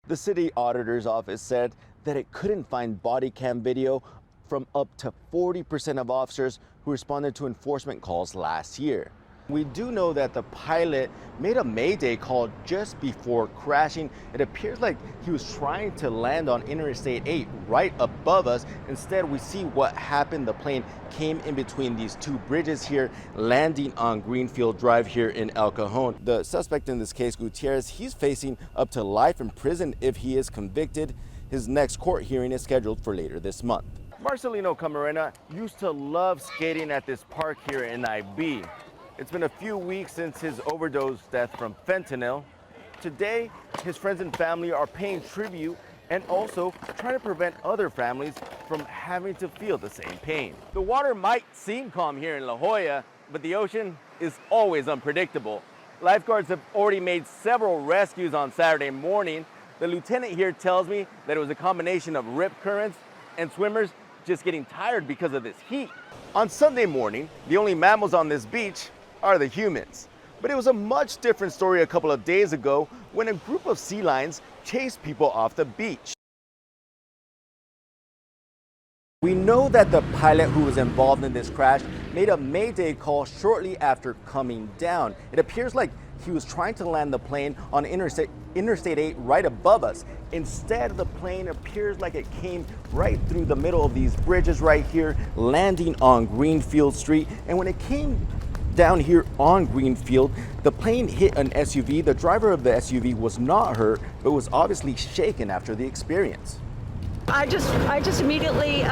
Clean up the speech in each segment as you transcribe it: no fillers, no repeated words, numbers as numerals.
The city auditor's office said that it couldn't find body cam video from up to 40% of officers who responded to enforcement calls last year. We do know that the pilot made a mayday call just before crashing. It appears like he was trying to land on Interstate 8 right above us. Instead, we see what happened. The plane came in between these two bridges here, landing on Greenfield Drive here in El Cajon. The suspect in this case, Gutierrez, he's facing up to life in prison if he is convicted. His next court hearing is scheduled for later this month. Marcelino Camarena used to love skating at this park here in IB. It's been a few weeks since his overdose death from fentanyl. Today, his friends and family are paying tribute and also trying to prevent other families from having to feel the same pain. The water might seem calm here in La Jolla, but the ocean is always unpredictable. Lifeguards have already made several rescues on Saturday morning. The lieutenant here tells me that it was a combination of rip currents and swimmers just getting tired because of this heat. On Sunday morning, the only mammals on this beach are the humans. But it was a much different story a couple of days ago when a group of sea lions chased people off the beach. We know that the pilot who was involved in this crash made a mayday call shortly after coming down. It appears like he was trying to land the plane on Interstate 8 right above us. Instead, the plane appears like it came right through the middle of these bridges right here, landing on Greenfield Street. And when it came down here on Greenfield, the plane hit an SUV. The driver of the SUV was not hurt, but was obviously shaken after the experience. I just immediately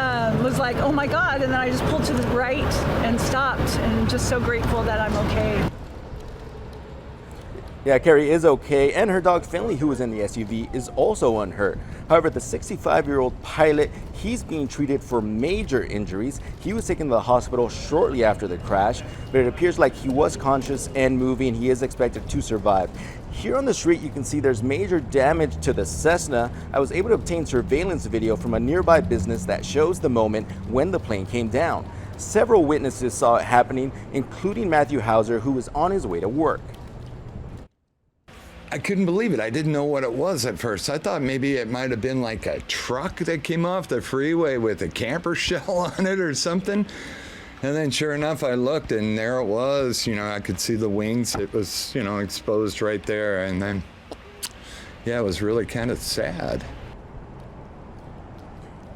was like, oh my God, and then I just pulled to the right and stopped, and just so grateful that I'm okay. Yeah, Carrie is okay, and her dog Finley, who was in the SUV, is also unhurt. However, the 65-year-old pilot, he's being treated for major injuries. He was taken to the hospital shortly after the crash, but it appears like he was conscious and moving. He is expected to survive. Here on the street, you can see there's major damage to the Cessna. I was able to obtain surveillance video from a nearby business that shows the moment when the plane came down. Several witnesses saw it happening, including Matthew Hauser, who was on his way to work. I couldn't believe it. I didn't know what it was at first. I thought maybe it might have been like a truck that came off the freeway with a camper shell on it or something. And then sure enough, I looked and there it was. You know, I could see the wings. It was, you know, exposed right there. And then, yeah, it was really kind of sad.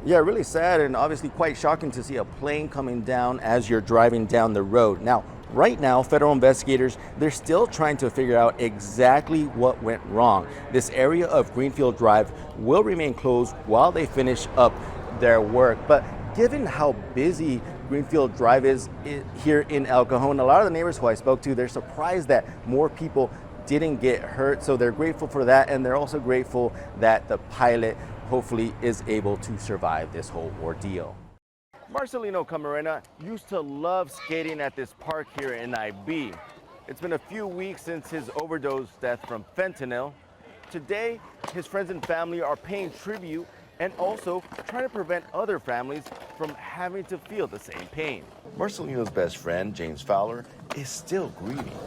Yeah, really sad and obviously quite shocking to see a plane coming down as you're driving down the road. Now, right now, federal investigators, they're still trying to figure out exactly what went wrong. This area of Greenfield Drive will remain closed while they finish up their work. But given how busy Greenfield Drive is here in El Cajon, a lot of the neighbors who I spoke to, they're surprised that more people didn't get hurt. So they're grateful for that, and they're also grateful that the pilot hopefully is able to survive this whole ordeal. Marcelino Camarena used to love skating at this park here in IB. It's been a few weeks since his overdose death from fentanyl. Today, his friends and family are paying tribute and also trying to prevent other families from having to feel the same pain. Marcelino's best friend, James Fowler, is still grieving.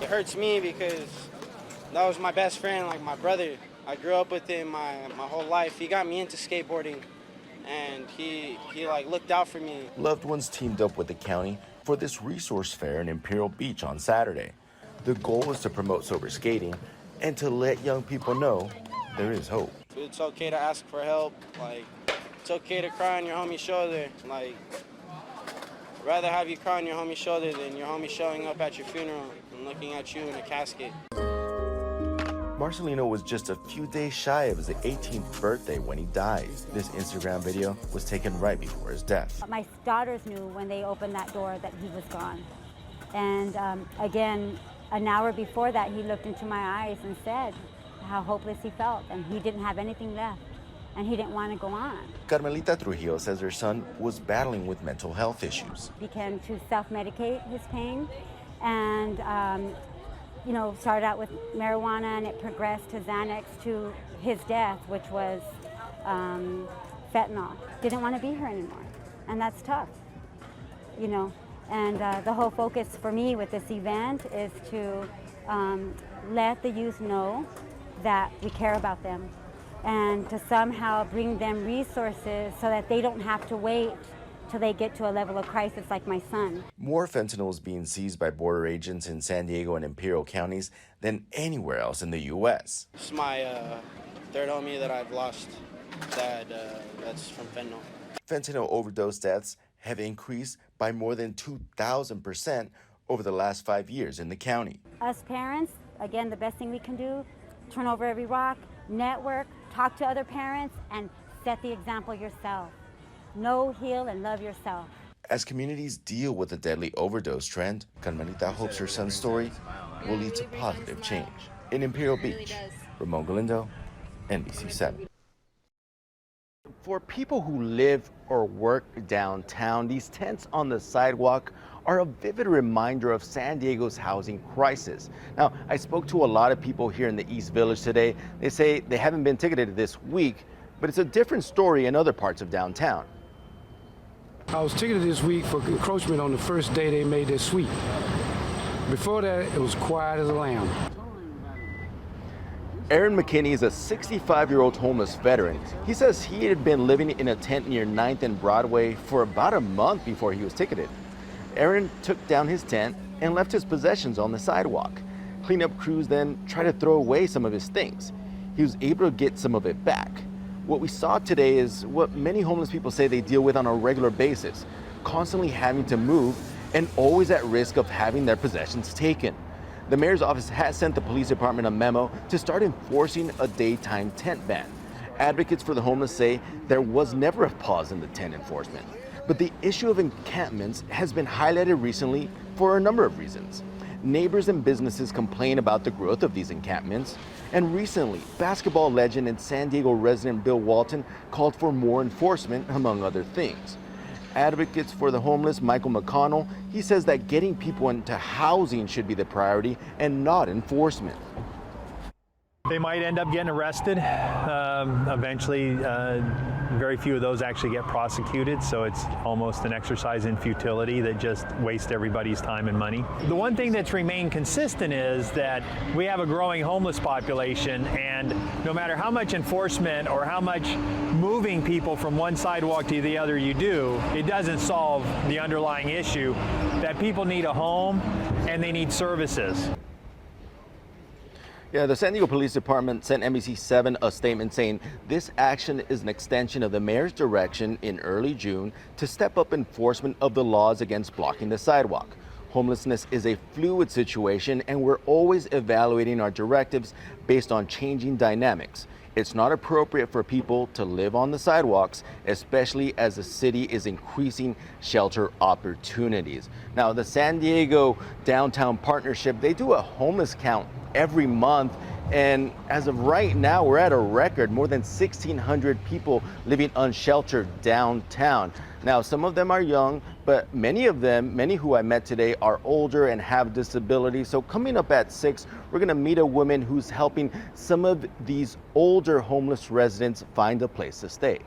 It hurts me because that was my best friend, like my brother. I grew up with him my whole life. He got me into skateboarding, and he like looked out for me. Loved ones teamed up with the county for this resource fair in Imperial Beach on Saturday. The goal is to promote sober skating and to let young people know there is hope. It's okay to ask for help. Like, it's okay to cry on your homie's shoulder. Like, I'd rather have you cry on your homie's shoulder than your homie showing up at your funeral and looking at you in a casket. Marcelino was just a few days shy of his 18th birthday when he died. This Instagram video was taken right before his death. My daughters knew when they opened that door that he was gone. And again, an hour before that, he looked into my eyes and said how hopeless he felt, and he didn't have anything left, and he didn't want to go on. Carmelita Trujillo says her son was battling with mental health issues. He began to self-medicate his pain, and you know, started out with marijuana, and it progressed to Xanax, to his death, which was fentanyl. Didn't want to be here anymore, and that's tough, you know. And the whole focus for me with this event is to let the youth know that we care about them and to somehow bring them resources so that they don't have to wait till they get to a level of crisis like my son. More fentanyl is being seized by border agents in San Diego and Imperial counties than anywhere else in the U.S. This is my third homie that I've lost that's from fentanyl. Fentanyl overdose deaths have increased by more than 2,000% over the last 5 years in the county. Us parents, again, the best thing we can do, turn over every rock, network, talk to other parents, and set the example yourself. Know, heal, and love yourself. As communities deal with the deadly overdose trend, Carmelita hopes her son's story will lead to positive change. In Imperial Beach, Ramon Galindo, NBC7. For people who live or work downtown, these tents on the sidewalk are a vivid reminder of San Diego's housing crisis. Now, I spoke to a lot of people here in the East Village today. They say they haven't been ticketed this week, but it's a different story in other parts of downtown. I was ticketed this week for encroachment on the first day they made their sweep. Before that, it was quiet as a lamb. Aaron McKinney is a 65-year-old homeless veteran. He says he had been living in a tent near 9th and Broadway for about a month before he was ticketed. Aaron took down his tent and left his possessions on the sidewalk. Cleanup crews then tried to throw away some of his things. He was able to get some of it back. What we saw today is what many homeless people say they deal with on a regular basis, constantly having to move and always at risk of having their possessions taken. The mayor's office has sent the police department a memo to start enforcing a daytime tent ban. Advocates for the homeless say there was never a pause in the tent enforcement. But the issue of encampments has been highlighted recently for a number of reasons. Neighbors and businesses complain about the growth of these encampments. And recently, basketball legend and San Diego resident Bill Walton called for more enforcement, among other things. Advocates for the homeless, Michael McConnell, he says that getting people into housing should be the priority and not enforcement. They might end up getting arrested. Eventually, very few of those actually get prosecuted, so it's almost an exercise in futility that just wastes everybody's time and money. The one thing that's remained consistent is that we have a growing homeless population, and no matter how much enforcement or how much moving people from one sidewalk to the other you do, it doesn't solve the underlying issue that people need a home and they need services. Yeah, the San Diego Police Department sent NBC7 a statement saying this action is an extension of the mayor's direction in early June to step up enforcement of the laws against blocking the sidewalk. Homelessness is a fluid situation, and we're always evaluating our directives based on changing dynamics. It's not appropriate for people to live on the sidewalks, especially as the city is increasing shelter opportunities. Now, the San Diego Downtown Partnership, they do a homeless count every month, and as of right now, we're at a record, more than 1,600 people living unsheltered downtown. Now, some of them are young, but many who I met today are older and have disabilities. So coming up at 6, we're gonna meet a woman who's helping some of these older homeless residents find a place to stay.